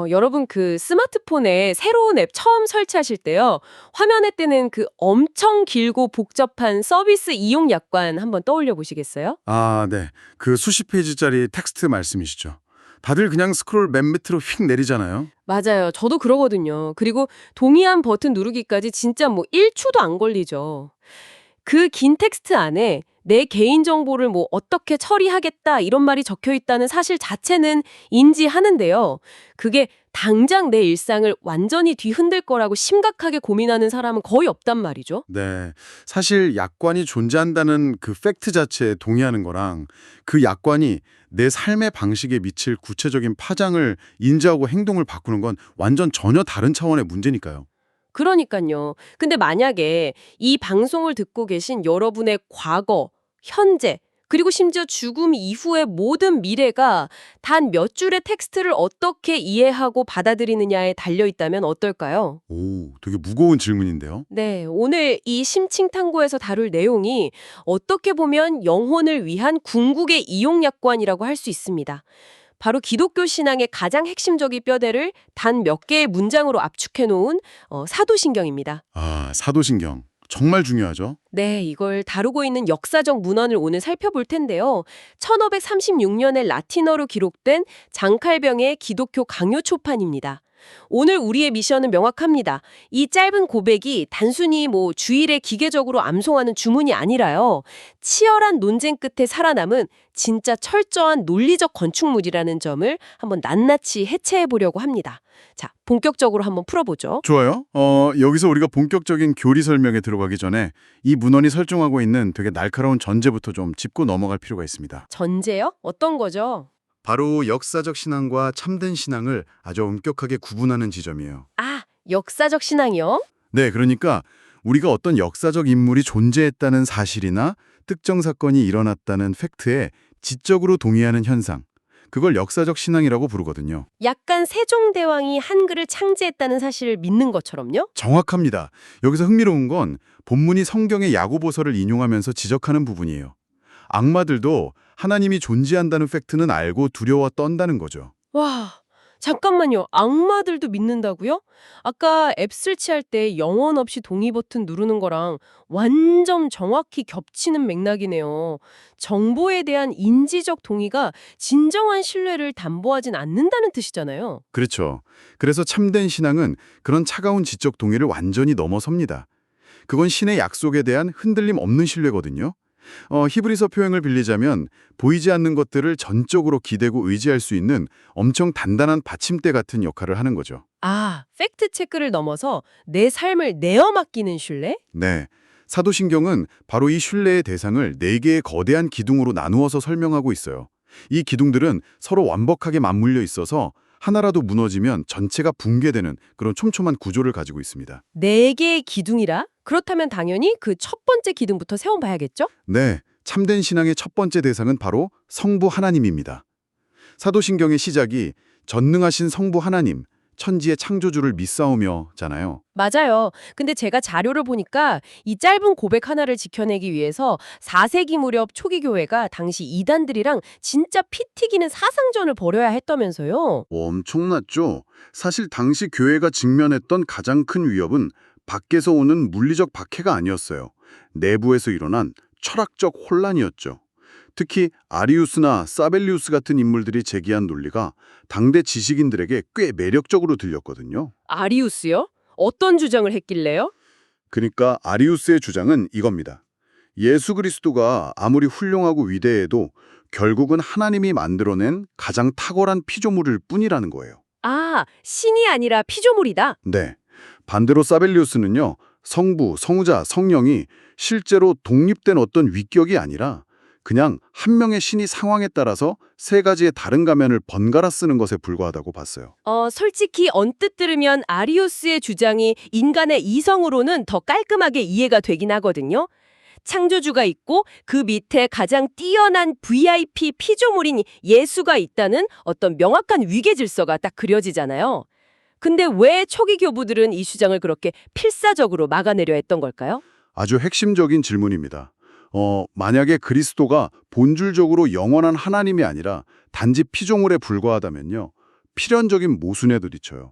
여러분 그 스마트폰에 새로운 앱 처음 설치하실 때요. 화면에 뜨는 그 엄청 길고 복잡한 서비스 이용 약관 한번 떠올려 보시겠어요? 아, 네. 그 수십 페이지짜리 텍스트 말씀이시죠. 다들 그냥 스크롤 맨 밑으로 휙 내리잖아요. 맞아요. 저도 그러거든요. 그리고 동의한 버튼 누르기까지 진짜 뭐 1초도 안 걸리죠. 그 긴 텍스트 안에 내 개인정보를 뭐 어떻게 처리하겠다 이런 말이 적혀 있다는 사실 자체는 인지하는데요. 그게 당장 내 일상을 완전히 뒤흔들 거라고 심각하게 고민하는 사람은 거의 없단 말이죠. 네. 사실 약관이 존재한다는 그 팩트 자체에 동의하는 거랑 그 약관이 내 삶의 방식에 미칠 구체적인 파장을 인지하고 행동을 바꾸는 건 완전 전혀 다른 차원의 문제니까요. 그러니깐요. 근데 만약에 이 방송을 듣고 계신 여러분의 과거, 현재, 그리고 심지어 죽음 이후의 모든 미래가 단 몇 줄의 텍스트를 어떻게 이해하고 받아들이느냐에 달려 있다면 어떨까요? 오, 되게 무거운 질문인데요. 네, 오늘 이 심층탐구에서 다룰 내용이 어떻게 보면 영혼을 위한 궁극의 이용약관이라고 할 수 있습니다. 바로 기독교 신앙의 가장 핵심적인 뼈대를 단 몇 개의 문장으로 압축해 놓은 사도신경입니다. 아, 사도신경. 정말 중요하죠. 네, 이걸 다루고 있는 역사적 문헌을 오늘 살펴볼 텐데요. 1536년에 라틴어로 기록된 장칼병의 기독교 강요 초판입니다. 오늘 우리의 미션은 명확합니다. 이 짧은 고백이 단순히 뭐 주일에 기계적으로 암송하는 주문이 아니라요. 치열한 논쟁 끝에 살아남은 진짜 철저한 논리적 건축물이라는 점을 한번 낱낱이 해체해 보려고 합니다. 자, 본격적으로 한번 풀어보죠. 좋아요. 여기서 우리가 본격적인 교리 설명에 들어가기 전에 이 문헌이 설정하고 있는 되게 날카로운 전제부터 좀 짚고 넘어갈 필요가 있습니다. 전제요? 어떤 거죠? 바로 역사적 신앙과 참된 신앙을 아주 엄격하게 구분하는 지점이에요. 아, 역사적 신앙이요? 네, 그러니까 우리가 어떤 역사적 인물이 존재했다는 사실이나 특정 사건이 일어났다는 팩트에 지적으로 동의하는 현상, 그걸 역사적 신앙이라고 부르거든요. 약간 세종대왕이 한글을 창제했다는 사실을 믿는 것처럼요? 정확합니다. 여기서 흥미로운 건 본문이 성경의 야고보서를 인용하면서 지적하는 부분이에요. 악마들도 하나님이 존재한다는 팩트는 알고 두려워 떤다는 거죠. 와, 잠깐만요. 악마들도 믿는다고요? 아까 앱 설치할 때 영혼 없이 동의 버튼 누르는 거랑 완전 정확히 겹치는 맥락이네요. 정보에 대한 인지적 동의가 진정한 신뢰를 담보하진 않는다는 뜻이잖아요. 그렇죠. 그래서 참된 신앙은 그런 차가운 지적 동의를 완전히 넘어섭니다. 그건 신의 약속에 대한 흔들림 없는 신뢰거든요. 히브리서 표현을 빌리자면 보이지 않는 것들을 전적으로 기대고 의지할 수 있는 엄청 단단한 받침대 같은 역할을 하는 거죠. 아, 팩트 체크를 넘어서 내 삶을 내어 맡기는 신뢰? 네. 사도신경은 바로 이 신뢰의 대상을 네 개의 거대한 기둥으로 나누어서 설명하고 있어요. 이 기둥들은 서로 완벽하게 맞물려 있어서 하나라도 무너지면 전체가 붕괴되는 그런 촘촘한 구조를 가지고 있습니다. 네 개의 기둥이라? 그렇다면 당연히 그 첫 번째 기둥부터 세워봐야겠죠? 네, 참된 신앙의 첫 번째 대상은 바로 성부 하나님입니다. 사도신경의 시작이 전능하신 성부 하나님, 천지의 창조주를 믿사오며잖아요. 맞아요. 근데 제가 자료를 보니까 이 짧은 고백 하나를 지켜내기 위해서 4세기 무렵 초기 교회가 당시 이단들이랑 진짜 피 튀기는 사상전을 벌여야 했다면서요. 엄청났죠. 사실 당시 교회가 직면했던 가장 큰 위협은 밖에서 오는 물리적 박해가 아니었어요. 내부에서 일어난 철학적 혼란이었죠. 특히 아리우스나 사벨리우스 같은 인물들이 제기한 논리가 당대 지식인들에게 꽤 매력적으로 들렸거든요. 아리우스요? 어떤 주장을 했길래요? 그러니까 아리우스의 주장은 이겁니다. 예수 그리스도가 아무리 훌륭하고 위대해도 결국은 하나님이 만들어낸 가장 탁월한 피조물일 뿐이라는 거예요. 아, 신이 아니라 피조물이다. 네. 반대로 사벨리우스는요. 성부, 성자, 성령이 실제로 독립된 어떤 위격이 아니라 그냥 한 명의 신이 상황에 따라서 세 가지의 다른 가면을 번갈아 쓰는 것에 불과하다고 봤어요. 솔직히 언뜻 들으면 아리우스의 주장이 인간의 이성으로는 더 깔끔하게 이해가 되긴 하거든요. 창조주가 있고 그 밑에 가장 뛰어난 VIP 피조물인 예수가 있다는 어떤 명확한 위계 질서가 딱 그려지잖아요. 근데 왜 초기 교부들은 이 주장을 그렇게 필사적으로 막아내려 했던 걸까요? 아주 핵심적인 질문입니다. 만약에 그리스도가 본질적으로 영원한 하나님이 아니라 단지 피조물에 불과하다면요. 필연적인 모순에 부딪혀요.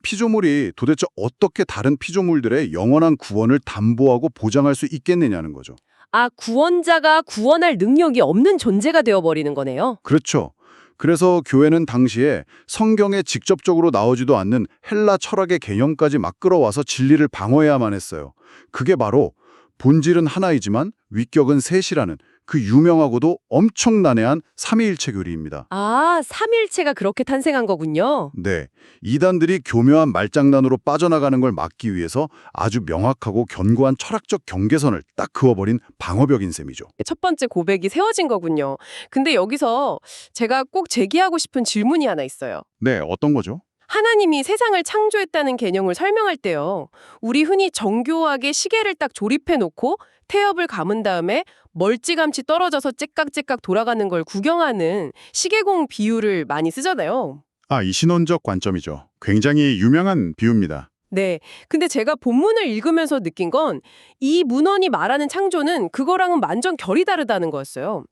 피조물이 도대체 어떻게 다른 피조물들의 영원한 구원을 담보하고 보장할 수 있겠느냐는 거죠. 아, 구원자가 구원할 능력이 없는 존재가 되어버리는 거네요. 그렇죠. 그래서 교회는 당시에 성경에 직접적으로 나오지도 않는 헬라 철학의 개념까지 막 끌어와서 진리를 방어해야만 했어요. 그게 바로 본질은 하나이지만 위격은 셋이라는 그 유명하고도 엄청 난해한 삼위일체 교리입니다. 아, 삼일체가 그렇게 탄생한 거군요. 네, 이단들이 교묘한 말장난으로 빠져나가는 걸 막기 위해서 아주 명확하고 견고한 철학적 경계선을 딱 그어버린 방어벽인 셈이죠. 첫 번째 고백이 세워진 거군요. 근데 여기서 제가 꼭 제기하고 싶은 질문이 하나 있어요. 네, 어떤 거죠? 하나님이 세상을 창조했다는 개념을 설명할 때요. 우리 흔히 정교하게 시계를 딱 조립해 놓고 태엽을 감은 다음에 멀찌감치 떨어져서 째깍째깍 돌아가는 걸 구경하는 시계공 비유를 많이 쓰잖아요. 이 신론적 관점이죠. 굉장히 유명한 비유입니다. 네. 근데 제가 본문을 읽으면서 느낀 건 이 문헌이 말하는 창조는 그거랑은 완전 결이 다르다는 거였어요.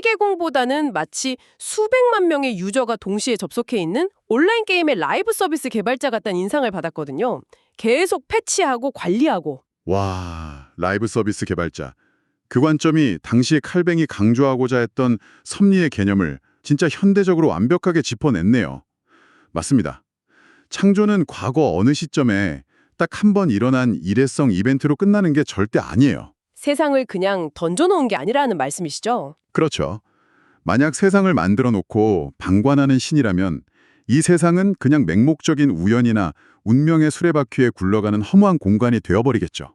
시계공보다는 마치 수백만 명의 유저가 동시에 접속해 있는 온라인 게임의 라이브 서비스 개발자 같다는 인상을 받았거든요. 계속 패치하고 관리하고. 와, 라이브 서비스 개발자. 그 관점이 당시에 칼뱅이 강조하고자 했던 섭리의 개념을 진짜 현대적으로 완벽하게 짚어냈네요. 맞습니다. 창조는 과거 어느 시점에 딱 한 번 일어난 일회성 이벤트로 끝나는 게 절대 아니에요. 세상을 그냥 던져놓은 게 아니라는 말씀이시죠? 그렇죠. 만약 세상을 만들어 놓고 방관하는 신이라면 이 세상은 그냥 맹목적인 우연이나 운명의 수레바퀴에 굴러가는 허무한 공간이 되어버리겠죠.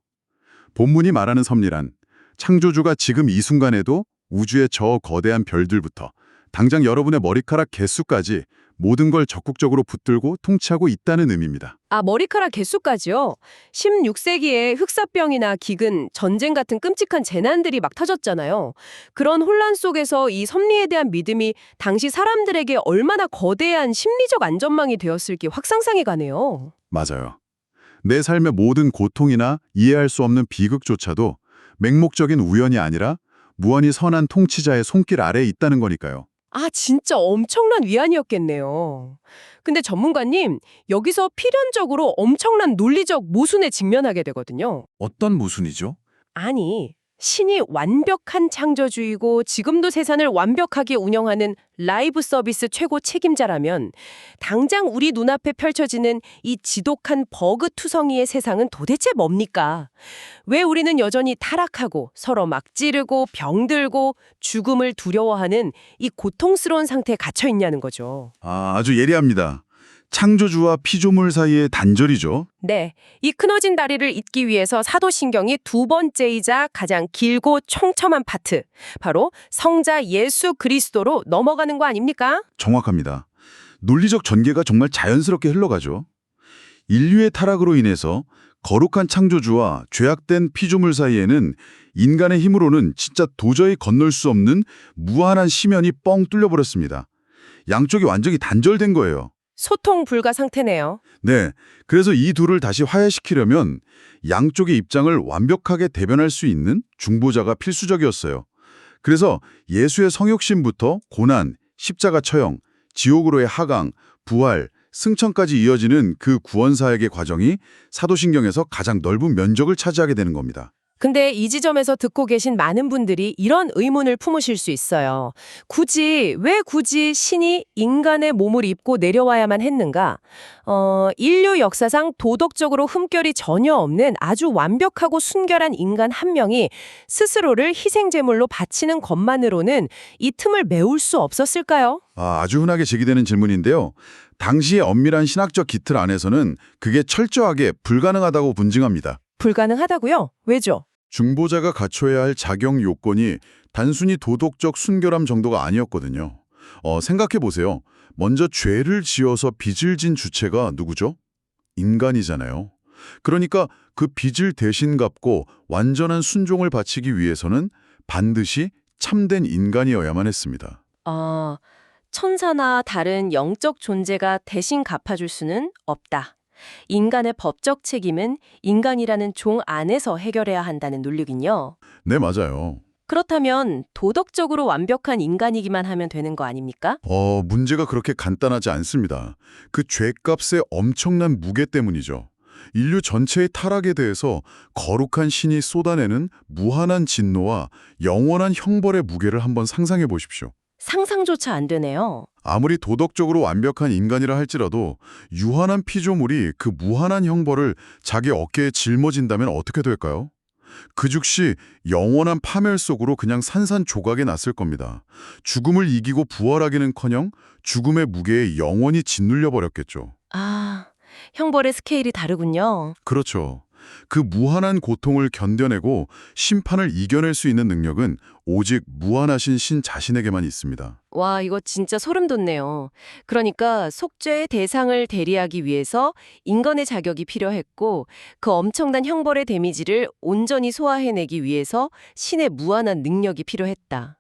본문이 말하는 섭리란 창조주가 지금 이 순간에도 우주의 저 거대한 별들부터 당장 여러분의 머리카락 개수까지 모든 걸 적극적으로 붙들고 통치하고 있다는 의미입니다. 아, 머리카락 개수까지요? 16세기에 흑사병이나 기근, 전쟁 같은 끔찍한 재난들이 막 터졌잖아요. 그런 혼란 속에서 이 섭리에 대한 믿음이 당시 사람들에게 얼마나 거대한 심리적 안전망이 되었을지 확상상이 가네요. 맞아요. 내 삶의 모든 고통이나 이해할 수 없는 비극조차도 맹목적인 우연이 아니라 무한히 선한 통치자의 손길 아래에 있다는 거니까요. 아, 진짜 엄청난 위안이었겠네요. 근데 전문가님, 여기서 필연적으로 엄청난 논리적 모순에 직면하게 되거든요. 어떤 모순이죠? 아니, 신이 완벽한 창조주이고 지금도 세상을 완벽하게 운영하는 라이브 서비스 최고 책임자라면 당장 우리 눈앞에 펼쳐지는 이 지독한 버그 투성이의 세상은 도대체 뭡니까? 왜 우리는 여전히 타락하고 서로 막 찌르고 병들고 죽음을 두려워하는 이 고통스러운 상태에 갇혀 있냐는 거죠. 아주 예리합니다. 창조주와 피조물 사이의 단절이죠. 네, 이 끊어진 다리를 잇기 위해서 사도신경이 두 번째이자 가장 길고 총첨한 파트, 바로 성자 예수 그리스도로 넘어가는 거 아닙니까? 정확합니다. 논리적 전개가 정말 자연스럽게 흘러가죠. 인류의 타락으로 인해서 거룩한 창조주와 죄악된 피조물 사이에는 인간의 힘으로는 진짜 도저히 건널 수 없는 무한한 심연이 뻥 뚫려버렸습니다. 양쪽이 완전히 단절된 거예요. 소통 불가 상태네요. 네, 그래서 이 둘을 다시 화해시키려면 양쪽의 입장을 완벽하게 대변할 수 있는 중보자가 필수적이었어요. 그래서 예수의 성육신부터 고난, 십자가 처형, 지옥으로의 하강, 부활, 승천까지 이어지는 그 구원사역의 과정이 사도신경에서 가장 넓은 면적을 차지하게 되는 겁니다. 근데 이 지점에서 듣고 계신 많은 분들이 이런 의문을 품으실 수 있어요. 왜 굳이 신이 인간의 몸을 입고 내려와야만 했는가? 인류 역사상 도덕적으로 흠결이 전혀 없는 아주 완벽하고 순결한 인간 한 명이 스스로를 희생제물로 바치는 것만으로는 이 틈을 메울 수 없었을까요? 아주 흔하게 제기되는 질문인데요. 당시의 엄밀한 신학적 기틀 안에서는 그게 철저하게 불가능하다고 분징합니다. 불가능하다고요? 왜죠? 중보자가 갖춰야 할 자격 요건이 단순히 도덕적 순결함 정도가 아니었거든요. 생각해 보세요. 먼저 죄를 지어서 빚을 진 주체가 누구죠? 인간이잖아요. 그러니까 그 빚을 대신 갚고 완전한 순종을 바치기 위해서는 반드시 참된 인간이어야만 했습니다. 천사나 다른 영적 존재가 대신 갚아줄 수는 없다. 인간의 법적 책임은 인간이라는 종 안에서 해결해야 한다는 논리군요. 네, 맞아요. 그렇다면 도덕적으로 완벽한 인간이기만 하면 되는 거 아닙니까? 문제가 그렇게 간단하지 않습니다. 그 죄값의 엄청난 무게 때문이죠. 인류 전체의 타락에 대해서 거룩한 신이 쏟아내는 무한한 진노와 영원한 형벌의 무게를 한번 상상해 보십시오. 상상조차 안 되네요. 아무리 도덕적으로 완벽한 인간이라 할지라도 유한한 피조물이 그 무한한 형벌을 자기 어깨에 짊어진다면 어떻게 될까요? 그 즉시 영원한 파멸 속으로 그냥 산산조각이 났을 겁니다. 죽음을 이기고 부활하기는커녕 죽음의 무게에 영원히 짓눌려 버렸겠죠. 아, 형벌의 스케일이 다르군요. 그렇죠. 그 무한한 고통을 견뎌내고 심판을 이겨낼 수 있는 능력은 오직 무한하신 신 자신에게만 있습니다. 와, 이거 진짜 소름 돋네요. 그러니까 속죄의 대상을 대리하기 위해서 인간의 자격이 필요했고 그 엄청난 형벌의 데미지를 온전히 소화해내기 위해서 신의 무한한 능력이 필요했다.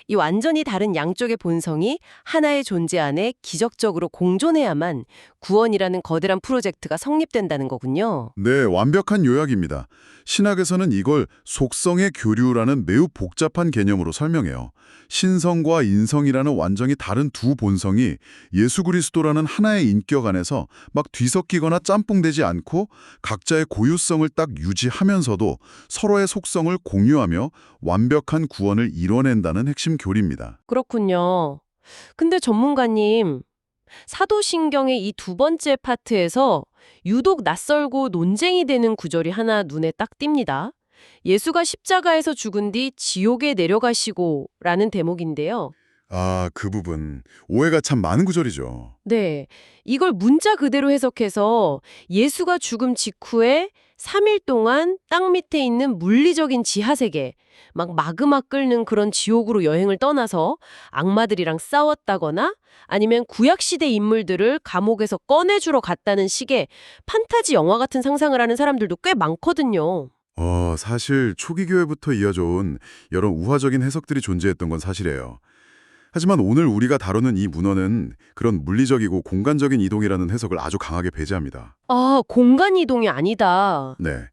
이 완전히 다른 양쪽의 본성이 하나의 존재 안에 기적적으로 공존해야만 구원이라는 거대한 프로젝트가 성립된다는 거군요. 네, 완벽한 요약입니다. 신학에서는 이걸 속성의 교류라는 매우 복잡한 개념으로 설명해요. 신성과 인성이라는 완전히 다른 두 본성이 예수 그리스도라는 하나의 인격 안에서 막 뒤섞이거나 짬뽕되지 않고 각자의 고유성을 딱 유지하면서도 서로의 속성을 공유하며 완벽한 구원을 이뤄낸다는 핵심 교리입니다. 그렇군요. 근데 전문가님, 사도신경의 이 두 번째 파트에서 유독 낯설고 논쟁이 되는 구절이 하나 눈에 딱 띕니다. 예수가 십자가에서 죽은 뒤 지옥에 내려가시고 라는 대목인데요. 그 부분 오해가 참 많은 구절이죠. 네, 이걸 문자 그대로 해석해서 예수가 죽음 직후에 3일 동안 땅 밑에 있는 물리적인 지하세계, 막 마그마 끓는 그런 지옥으로 여행을 떠나서 악마들이랑 싸웠다거나 아니면 구약시대 인물들을 감옥에서 꺼내주러 갔다는 식의 판타지 영화 같은 상상을 하는 사람들도 꽤 많거든요. 사실 초기 교회부터 이어져 온 여러 우화적인 해석들이 존재했던 건 사실이에요. 하지만 오늘 우리가 다루는 이 문헌은 그런 물리적이고 공간적인 이동이라는 해석을 아주 강하게 배제합니다. 아, 공간 이동이 아니다. 네.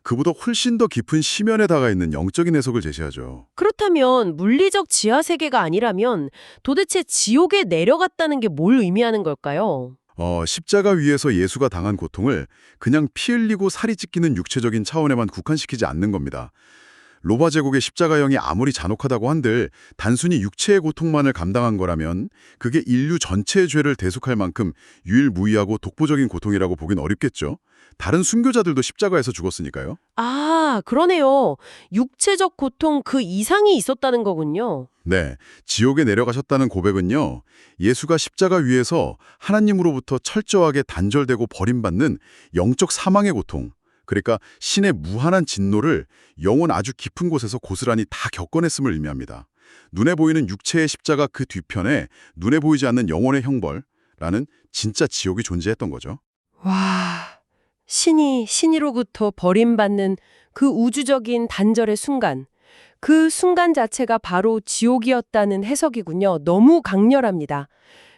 그보다 훨씬 더 깊은 심연에 다가 있는 영적인 해석을 제시하죠. 그렇다면 물리적 지하세계가 아니라면 도대체 지옥에 내려갔다는 게 뭘 의미하는 걸까요? 십자가 위에서 예수가 당한 고통을 그냥 피 흘리고 살이 찢기는 육체적인 차원에만 국한시키지 않는 겁니다. 로마 제국의 십자가형이 아무리 잔혹하다고 한들 단순히 육체의 고통만을 감당한 거라면 그게 인류 전체의 죄를 대속할 만큼 유일무이하고 독보적인 고통이라고 보긴 어렵겠죠. 다른 순교자들도 십자가에서 죽었으니까요. 아, 그러네요. 육체적 고통 그 이상이 있었다는 거군요. 네, 지옥에 내려가셨다는 고백은요. 예수가 십자가 위에서 하나님으로부터 철저하게 단절되고 버림받는 영적 사망의 고통, 그러니까 신의 무한한 진노를 영혼 아주 깊은 곳에서 고스란히 다 겪어냈음을 의미합니다. 눈에 보이는 육체의 십자가 그 뒤편에 눈에 보이지 않는 영혼의 형벌라는 진짜 지옥이 존재했던 거죠. 와, 신이 신이로부터 버림받는 그 우주적인 단절의 순간, 그 순간 자체가 바로 지옥이었다는 해석이군요. 너무 강렬합니다.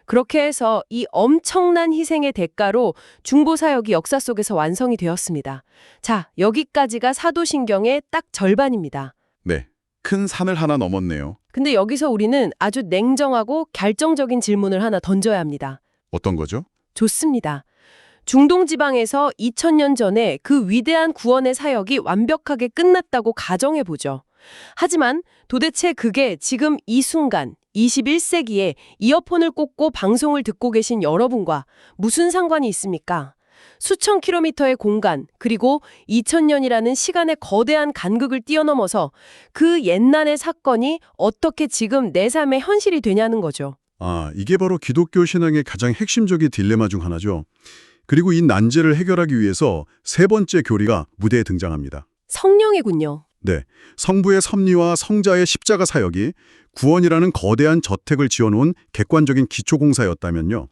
그렇게 해서 이 엄청난 희생의 대가로 중보사역이 역사 속에서 완성이 되었습니다. 자, 여기까지가 사도신경의 딱 절반입니다. 네, 큰 산을 하나 넘었네요. 근데 여기서 우리는 아주 냉정하고 결정적인 질문을 하나 던져야 합니다. 어떤 거죠? 좋습니다. 중동 지방에서 2000년 전에 그 위대한 구원의 사역이 완벽하게 끝났다고 가정해 보죠. 하지만 도대체 그게 지금 이 순간 21세기에 이어폰을 꽂고 방송을 듣고 계신 여러분과 무슨 상관이 있습니까? 수천 킬로미터의 공간, 그리고 2000년이라는 시간의 거대한 간극을 뛰어넘어서 그 옛날의 사건이 어떻게 지금 내 삶의 현실이 되냐는 거죠. 이게 바로 기독교 신앙의 가장 핵심적인 딜레마 중 하나죠. 그리고 이 난제를 해결하기 위해서 세 번째 교리가 무대에 등장합니다. 성령이군요. 네, 성부의 섭리와 성자의 십자가 사역이 구원이라는 거대한 저택을 지어놓은 객관적인 기초공사였다면요.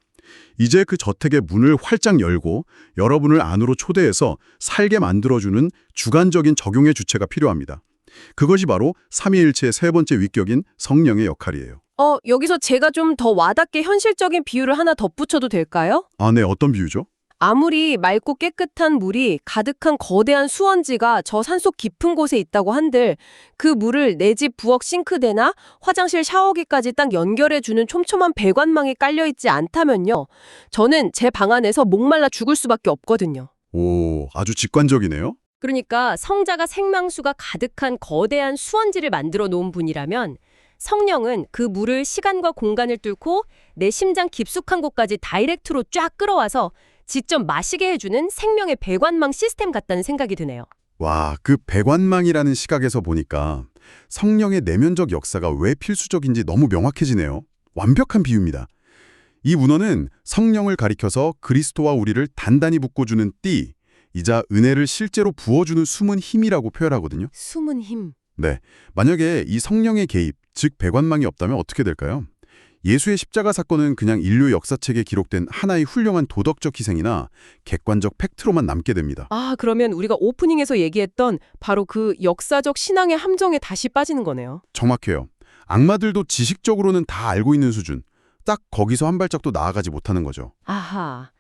이제 그 저택의 문을 활짝 열고 여러분을 안으로 초대해서 살게 만들어주는 주관적인 적용의 주체가 필요합니다. 그것이 바로 삼위일체의 세 번째 위격인 성령의 역할이에요. 여기서 제가 좀 더 와닿게 현실적인 비유를 하나 덧붙여도 될까요? 네, 어떤 비유죠? 아무리 맑고 깨끗한 물이 가득한 거대한 수원지가 저 산속 깊은 곳에 있다고 한들 그 물을 내 집 부엌 싱크대나 화장실 샤워기까지 딱 연결해주는 촘촘한 배관망이 깔려있지 않다면요. 저는 제 방 안에서 목말라 죽을 수밖에 없거든요. 오, 아주 직관적이네요. 그러니까 성자가 생명수가 가득한 거대한 수원지를 만들어 놓은 분이라면 성령은 그 물을 시간과 공간을 뚫고 내 심장 깊숙한 곳까지 다이렉트로 쫙 끌어와서 직접 마시게 해주는 생명의 배관망 시스템 같다는 생각이 드네요. 와, 그 배관망이라는 시각에서 보니까 성령의 내면적 역사가 왜 필수적인지 너무 명확해지네요. 완벽한 비유입니다. 이 문헌은 성령을 가리켜서 그리스도와 우리를 단단히 묶어주는 띠이자 은혜를 실제로 부어주는 숨은 힘이라고 표현하거든요. 숨은 힘. 네, 만약에 이 성령의 개입, 즉 배관망이 없다면 어떻게 될까요? 예수의 십자가 사건은 그냥 인류 역사책에 기록된 하나의 훌륭한 도덕적 희생이나 객관적 팩트로만 남게 됩니다. 아, 그러면 우리가 오프닝에서 얘기했던 바로 그 역사적 신앙의 함정에 다시 빠지는 거네요. 정확해요. 악마들도 지식적으로는 다 알고 있는 수준. 딱 거기서 한 발짝도 나아가지 못하는 거죠. 아하.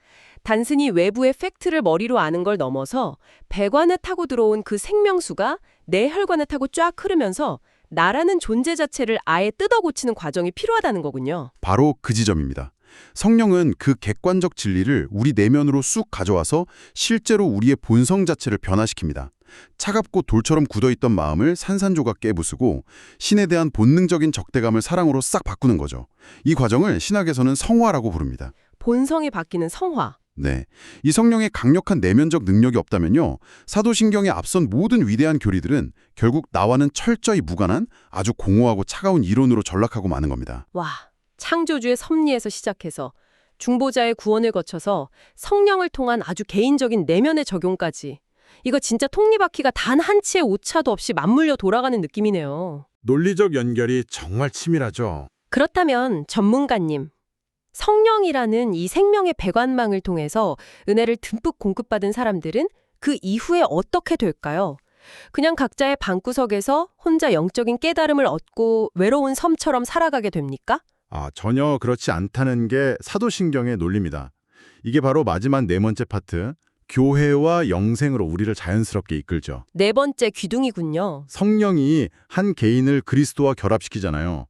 단순히 외부의 팩트를 머리로 아는 걸 넘어서 배관에 타고 들어온 그 생명수가 내 혈관에 타고 쫙 흐르면서 나라는 존재 자체를 아예 뜯어고치는 과정이 필요하다는 거군요. 바로 그 지점입니다. 성령은 그 객관적 진리를 우리 내면으로 쑥 가져와서 실제로 우리의 본성 자체를 변화시킵니다. 차갑고 돌처럼 굳어있던 마음을 산산조각 깨부수고 신에 대한 본능적인 적대감을 사랑으로 싹 바꾸는 거죠. 이 과정을 신학에서는 성화라고 부릅니다. 본성이 바뀌는 성화. 네, 이 성령의 강력한 내면적 능력이 없다면요, 사도신경에 앞선 모든 위대한 교리들은 결국 나와는 철저히 무관한 아주 공허하고 차가운 이론으로 전락하고 마는 겁니다. 와, 창조주의 섭리에서 시작해서 중보자의 구원을 거쳐서 성령을 통한 아주 개인적인 내면의 적용까지. 이거 진짜 톱니바퀴가 단 한 치의 오차도 없이 맞물려 돌아가는 느낌이네요. 논리적 연결이 정말 치밀하죠. 그렇다면 전문가님, 성령이라는 이 생명의 배관망을 통해서 은혜를 듬뿍 공급받은 사람들은 그 이후에 어떻게 될까요? 그냥 각자의 방구석에서 혼자 영적인 깨달음을 얻고 외로운 섬처럼 살아가게 됩니까? 전혀 그렇지 않다는 게 사도신경의 논리입니다. 이게 바로 마지막 네 번째 파트, 교회와 영생으로 우리를 자연스럽게 이끌죠. 네 번째 귀둥이군요. 성령이 한 개인을 그리스도와 결합시키잖아요.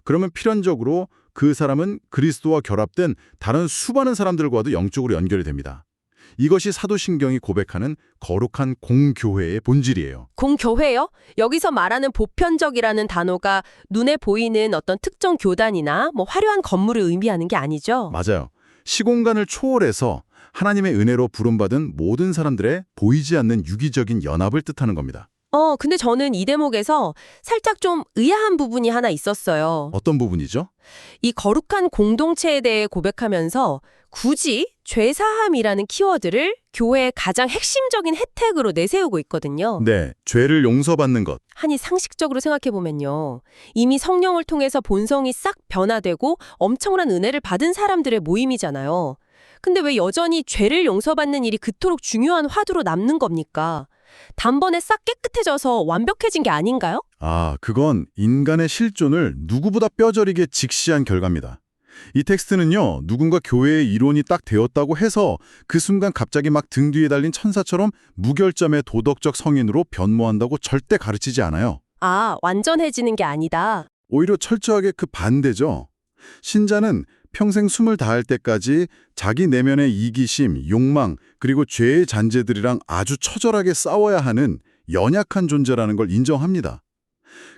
그러면 필연적으로 그 사람은 그리스도와 결합된 다른 수많은 사람들과도 영적으로 연결이 됩니다. 이것이 사도신경이 고백하는 거룩한 공교회의 본질이에요. 공교회요? 여기서 말하는 보편적이라는 단어가 눈에 보이는 어떤 특정 교단이나 화려한 건물을 의미하는 게 아니죠? 맞아요. 시공간을 초월해서 하나님의 은혜로 부름받은 모든 사람들의 보이지 않는 유기적인 연합을 뜻하는 겁니다. 근데 저는 이 대목에서 살짝 좀 의아한 부분이 하나 있었어요. 어떤 부분이죠? 이 거룩한 공동체에 대해 고백하면서 굳이 죄사함이라는 키워드를 교회의 가장 핵심적인 혜택으로 내세우고 있거든요. 네, 죄를 용서받는 것. 아니 상식적으로 생각해보면요. 이미 성령을 통해서 본성이 싹 변화되고 엄청난 은혜를 받은 사람들의 모임이잖아요. 근데 왜 여전히 죄를 용서받는 일이 그토록 중요한 화두로 남는 겁니까? 단번에 싹 깨끗해져서 완벽해진 게 아닌가요? 그건 인간의 실존을 누구보다 뼈저리게 직시한 결과입니다. 이 텍스트는요, 누군가 교회의 이론이 딱 되었다고 해서 그 순간 갑자기 막 등 뒤에 달린 천사처럼 무결점의 도덕적 성인으로 변모한다고 절대 가르치지 않아요. 완전해지는 게 아니다. 오히려 철저하게 그 반대죠. 신자는 평생 숨을 다할 때까지 자기 내면의 이기심, 욕망, 그리고 죄의 잔재들이랑 아주 처절하게 싸워야 하는 연약한 존재라는 걸 인정합니다.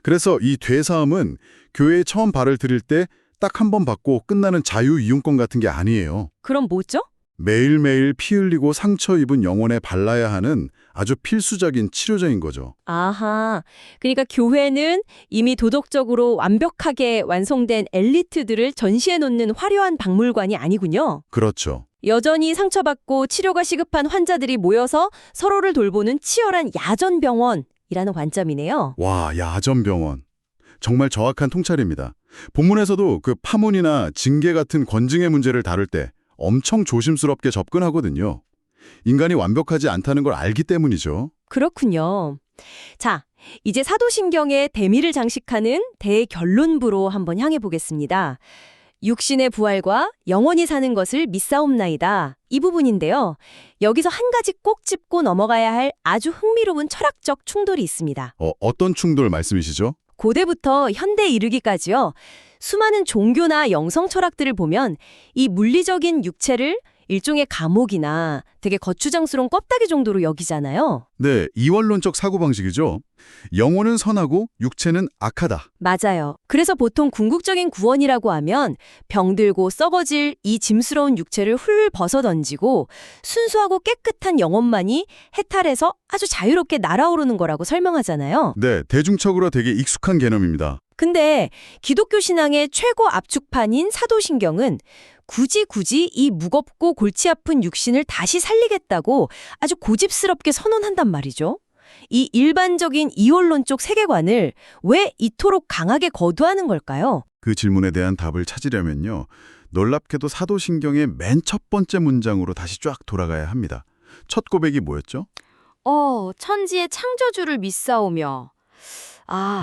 그래서 이 되사함은 교회에 처음 발을 들일 때 딱 한 번 받고 끝나는 자유이용권 같은 게 아니에요. 그럼 뭐죠? 매일매일 피 흘리고 상처 입은 영혼에 발라야 하는 아주 필수적인 치료제인 거죠. 아하, 그러니까 교회는 이미 도덕적으로 완벽하게 완성된 엘리트들을 전시해 놓는 화려한 박물관이 아니군요. 그렇죠. 여전히 상처받고 치료가 시급한 환자들이 모여서 서로를 돌보는 치열한 야전병원이라는 관점이네요. 와, 야전병원. 정말 정확한 통찰입니다. 본문에서도 그 파문이나 징계 같은 권징의 문제를 다룰 때 엄청 조심스럽게 접근하거든요. 인간이 완벽하지 않다는 걸 알기 때문이죠. 그렇군요. 자, 이제 사도신경의 대미를 장식하는 대결론부로 한번 향해 보겠습니다. 육신의 부활과 영원히 사는 것을 믿사옵나이다. 이 부분인데요. 여기서 한 가지 꼭 짚고 넘어가야 할 아주 흥미로운 철학적 충돌이 있습니다. 어떤 충돌 말씀이시죠? 고대부터 현대에 이르기까지요. 수많은 종교나 영성 철학들을 보면 이 물리적인 육체를 일종의 감옥이나 되게 거추장스러운 껍데기 정도로 여기잖아요. 네, 이원론적 사고방식이죠. 영혼은 선하고 육체는 악하다. 맞아요. 그래서 보통 궁극적인 구원이라고 하면 병들고 썩어질 이 짐스러운 육체를 훌 벗어던지고 순수하고 깨끗한 영혼만이 해탈해서 아주 자유롭게 날아오르는 거라고 설명하잖아요. 네, 대중적으로 되게 익숙한 개념입니다. 근데 기독교 신앙의 최고 압축판인 사도신경은 굳이 이 무겁고 골치 아픈 육신을 다시 살리겠다고 아주 고집스럽게 선언한단 말이죠. 이 일반적인 이원론적 세계관을 왜 이토록 강하게 거두하는 걸까요? 그 질문에 대한 답을 찾으려면요. 놀랍게도 사도신경의 맨 첫 번째 문장으로 다시 쫙 돌아가야 합니다. 첫 고백이 뭐였죠? 천지의 창조주를 믿사오며.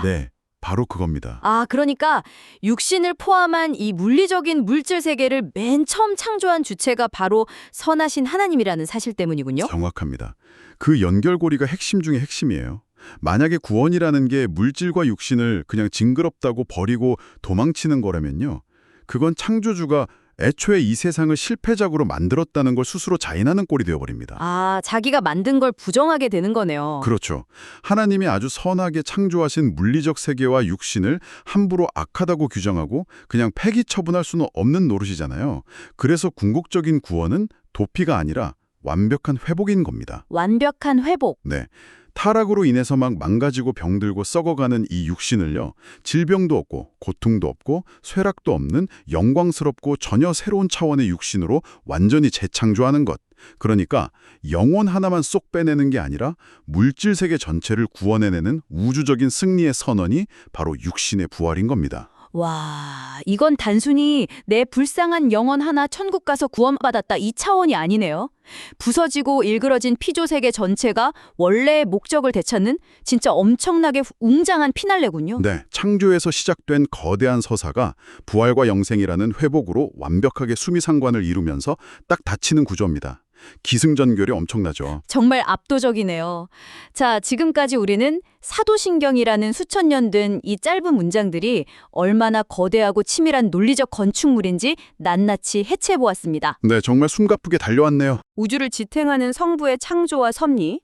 네, 바로 그겁니다. 그러니까 육신을 포함한 이 물리적인 물질 세계를 맨 처음 창조한 주체가 바로 선하신 하나님이라는 사실 때문이군요. 정확합니다. 그 연결고리가 핵심 중의 핵심이에요. 만약에 구원이라는 게 물질과 육신을 그냥 징그럽다고 버리고 도망치는 거라면요. 그건 창조주가 애초에 이 세상을 실패작으로 만들었다는 걸 스스로 자인하는 꼴이 되어버립니다. 자기가 만든 걸 부정하게 되는 거네요. 그렇죠. 하나님이 아주 선하게 창조하신 물리적 세계와 육신을 함부로 악하다고 규정하고 그냥 폐기 처분할 수는 없는 노릇이잖아요. 그래서 궁극적인 구원은 도피가 아니라 완벽한 회복인 겁니다. 완벽한 회복. 네. 타락으로 인해서 막 망가지고 병들고 썩어가는 이 육신을요. 질병도 없고 고통도 없고 쇠락도 없는 영광스럽고 전혀 새로운 차원의 육신으로 완전히 재창조하는 것. 그러니까 영혼 하나만 쏙 빼내는 게 아니라 물질 세계 전체를 구원해내는 우주적인 승리의 선언이 바로 육신의 부활인 겁니다. 와, 이건 단순히 내 불쌍한 영혼 하나 천국 가서 구원받았다 이 차원이 아니네요. 부서지고 일그러진 피조 세계 전체가 원래의 목적을 되찾는 진짜 엄청나게 웅장한 피날레군요. 네, 창조에서 시작된 거대한 서사가 부활과 영생이라는 회복으로 완벽하게 수미상관을 이루면서 딱 닫히는 구조입니다. 기승전결이 엄청나죠. 정말 압도적이네요. 자, 지금까지 우리는 사도신경이라는 수천 년 된 이 짧은 문장들이 얼마나 거대하고 치밀한 논리적 건축물인지 낱낱이 해체해보았습니다. 네, 정말 숨가쁘게 달려왔네요. 우주를 지탱하는 성부의 창조와 섭리,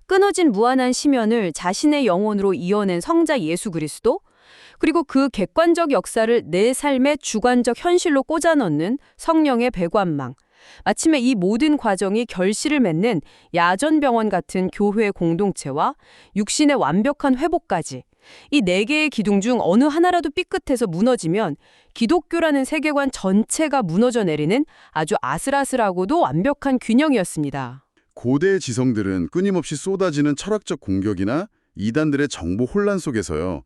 끊어진 무한한 심연을 자신의 영혼으로 이어낸 성자 예수 그리스도, 그리고 그 객관적 역사를 내 삶의 주관적 현실로 꽂아 넣는 성령의 배관망, 마침내 이 모든 과정이 결실을 맺는 야전병원 같은 교회 공동체와 육신의 완벽한 회복까지 이 네 개의 기둥 중 어느 하나라도 삐끗해서 무너지면 기독교라는 세계관 전체가 무너져 내리는 아주 아슬아슬하고도 완벽한 균형이었습니다. 고대 지성들은 끊임없이 쏟아지는 철학적 공격이나 이단들의 정보 혼란 속에서요.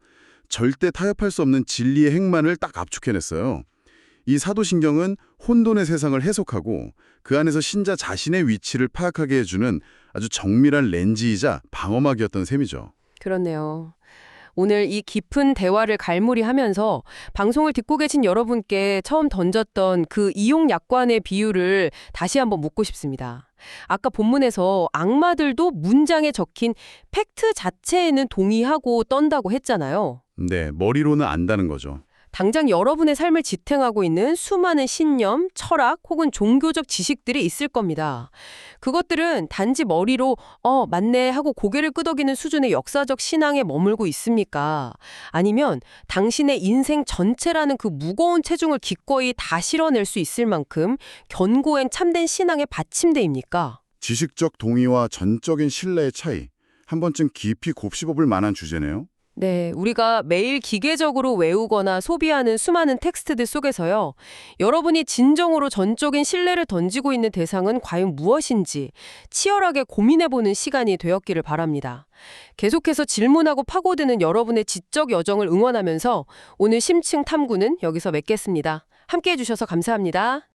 절대 타협할 수 없는 진리의 핵만을 딱 압축해냈어요. 이 사도신경은 혼돈의 세상을 해석하고 그 안에서 신자 자신의 위치를 파악하게 해주는 아주 정밀한 렌즈이자 방어막이었던 셈이죠. 그렇네요. 오늘 이 깊은 대화를 갈무리하면서 방송을 듣고 계신 여러분께 처음 던졌던 그 이용약관의 비유를 다시 한번 묻고 싶습니다. 아까 본문에서 악마들도 문장에 적힌 팩트 자체에는 동의하고 떤다고 했잖아요. 네, 머리로는 안다는 거죠. 당장 여러분의 삶을 지탱하고 있는 수많은 신념, 철학 혹은 종교적 지식들이 있을 겁니다. 그것들은 단지 머리로 맞네 하고 고개를 끄덕이는 수준의 역사적 신앙에 머물고 있습니까? 아니면 당신의 인생 전체라는 그 무거운 체중을 기꺼이 다 실어낼 수 있을 만큼 견고한 참된 신앙의 받침대입니까? 지식적 동의와 전적인 신뢰의 차이, 한 번쯤 깊이 곱씹어볼 만한 주제네요. 네, 우리가 매일 기계적으로 외우거나 소비하는 수많은 텍스트들 속에서요. 여러분이 진정으로 전적인 신뢰를 던지고 있는 대상은 과연 무엇인지 치열하게 고민해보는 시간이 되었기를 바랍니다. 계속해서 질문하고 파고드는 여러분의 지적 여정을 응원하면서 오늘 심층 탐구는 여기서 맺겠습니다. 함께해 주셔서 감사합니다.